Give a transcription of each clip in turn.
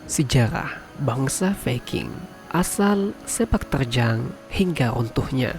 Sejarah bangsa Viking, asal sepak terjang hingga runtuhnya.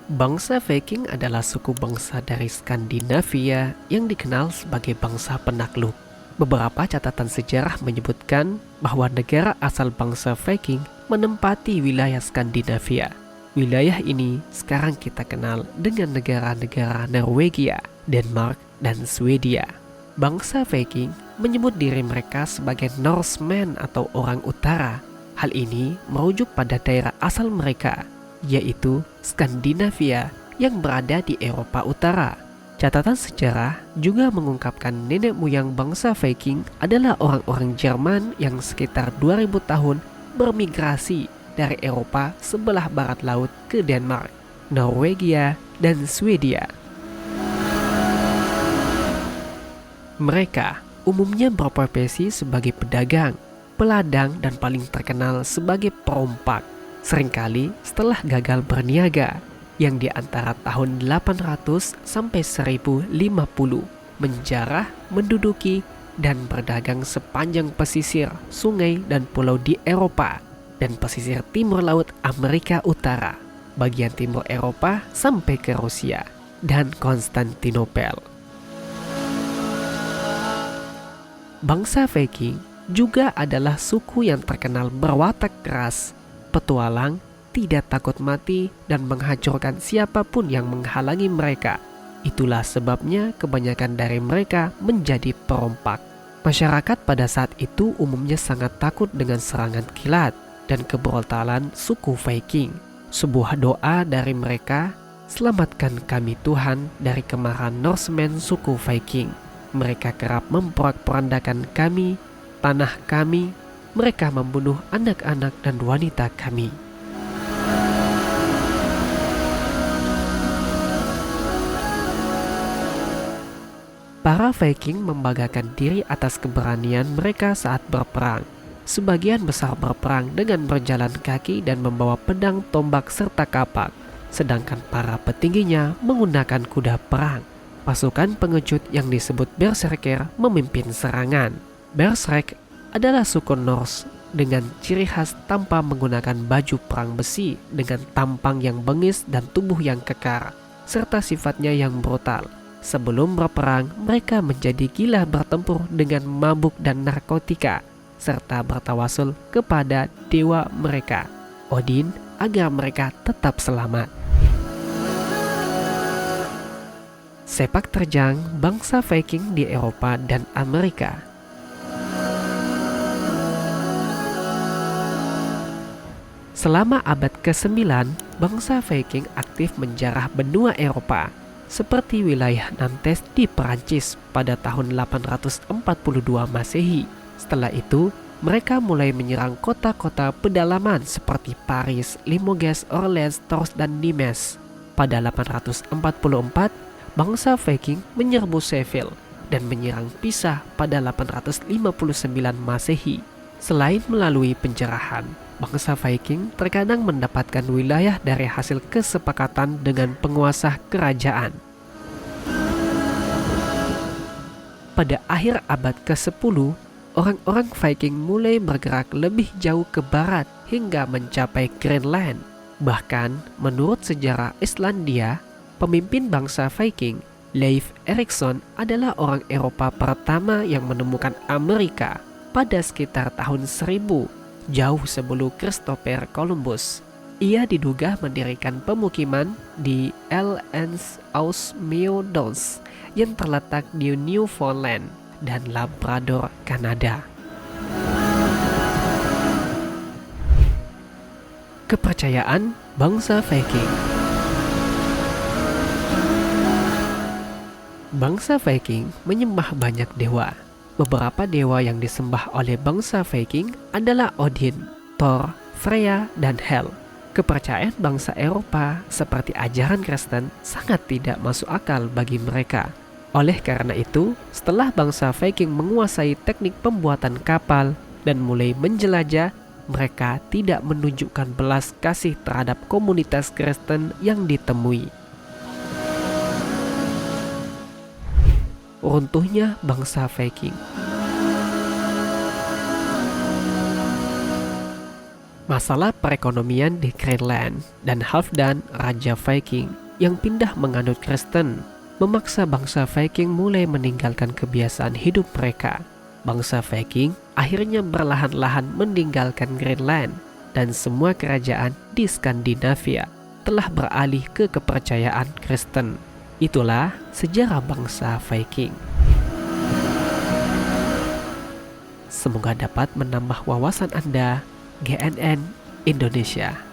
Bangsa Viking adalah suku bangsa dari Skandinavia yang dikenal sebagai bangsa penakluk. Beberapa catatan sejarah menyebutkan bahwa negara asal bangsa Viking menempati wilayah Skandinavia. Wilayah ini sekarang kita kenal dengan negara-negara Norwegia, Denmark, dan Swedia. Bangsa Viking menyebut diri mereka sebagai Norsemen atau orang utara. Hal ini merujuk pada daerah asal mereka, yaitu Skandinavia yang berada di Eropa Utara. Catatan sejarah juga mengungkapkan nenek moyang bangsa Viking adalah orang-orang Jerman yang sekitar 2000 tahun bermigrasi dari Eropa sebelah barat laut ke Denmark, Norwegia, dan Swedia. Mereka umumnya berprofesi sebagai pedagang, peladang, dan paling terkenal sebagai perompak. Seringkali setelah gagal berniaga, yang di antara tahun 800 sampai 1050 menjarah, menduduki, dan berdagang sepanjang pesisir, sungai, dan pulau di Eropa dan pesisir timur laut Amerika Utara, bagian timur Eropa sampai ke Rusia dan Konstantinopel. Bangsa Viking juga adalah suku yang terkenal berwatak keras, petualang, tidak takut mati, dan menghancurkan siapapun yang menghalangi mereka. Itulah sebabnya kebanyakan dari mereka menjadi perompak. Masyarakat pada saat itu umumnya sangat takut dengan serangan kilat dan kebrutalan suku Viking. Sebuah doa dari mereka, "Selamatkan kami Tuhan dari kemarahan Norsemen suku Viking. Mereka kerap memporak-porandakan kami, tanah kami. Mereka membunuh anak-anak dan wanita kami." Para Viking membanggakan diri atas keberanian mereka saat berperang. Sebagian besar berperang dengan berjalan kaki dan membawa pedang, tombak, serta kapak. Sedangkan para petingginya menggunakan kuda perang. Pasukan pengecut yang disebut Berserker memimpin serangan. Berserk adalah suku Norse dengan ciri khas tanpa menggunakan baju perang besi dengan tampang yang bengis dan tubuh yang kekar, serta sifatnya yang brutal. Sebelum berperang, mereka menjadi gila bertempur dengan mabuk dan narkotika, serta bertawasul kepada dewa mereka, Odin, agar mereka tetap selamat. Sepak terjang bangsa Viking di Eropa dan Amerika. Selama abad ke-9, bangsa Viking aktif menjarah benua Eropa, seperti wilayah Nantes di Perancis pada tahun 842 Masehi. Setelah itu, mereka mulai menyerang kota-kota pedalaman seperti Paris, Limoges, Orleans, Tours, dan Nimes. Pada 844, bangsa Viking menyerbu Sheffield dan menyerang Pisa pada 859 Masehi. Selain melalui penjarahan, bangsa Viking terkadang mendapatkan wilayah dari hasil kesepakatan dengan penguasa kerajaan. Pada akhir abad ke-10, orang-orang Viking mulai bergerak lebih jauh ke barat hingga mencapai Greenland. Bahkan, menurut sejarah Islandia, pemimpin bangsa Viking, Leif Erikson, adalah orang Eropa pertama yang menemukan Amerika pada sekitar tahun 1000, jauh sebelum Christopher Columbus. Ia diduga mendirikan pemukiman di L'Anse aux Meadows yang terletak di Newfoundland dan Labrador, Kanada. Kepercayaan bangsa Viking. Bangsa Viking menyembah banyak dewa. Beberapa dewa yang disembah oleh bangsa Viking adalah Odin, Thor, Freya, dan Hel. Kepercayaan bangsa Eropa seperti ajaran Kristen sangat tidak masuk akal bagi mereka. Oleh karena itu, setelah bangsa Viking menguasai teknik pembuatan kapal dan mulai menjelajah, mereka tidak menunjukkan belas kasih terhadap komunitas Kristen yang ditemui. runtuhnya bangsa Viking. Masalah perekonomian di Greenland dan Halfdan, Raja Viking yang pindah menganut Kristen, memaksa bangsa Viking mulai meninggalkan kebiasaan hidup mereka. Bangsa Viking akhirnya perlahan-lahan meninggalkan Greenland dan semua kerajaan di Skandinavia telah beralih ke kepercayaan Kristen. Itulah sejarah bangsa Viking. Semoga dapat menambah wawasan Anda. GNN Indonesia.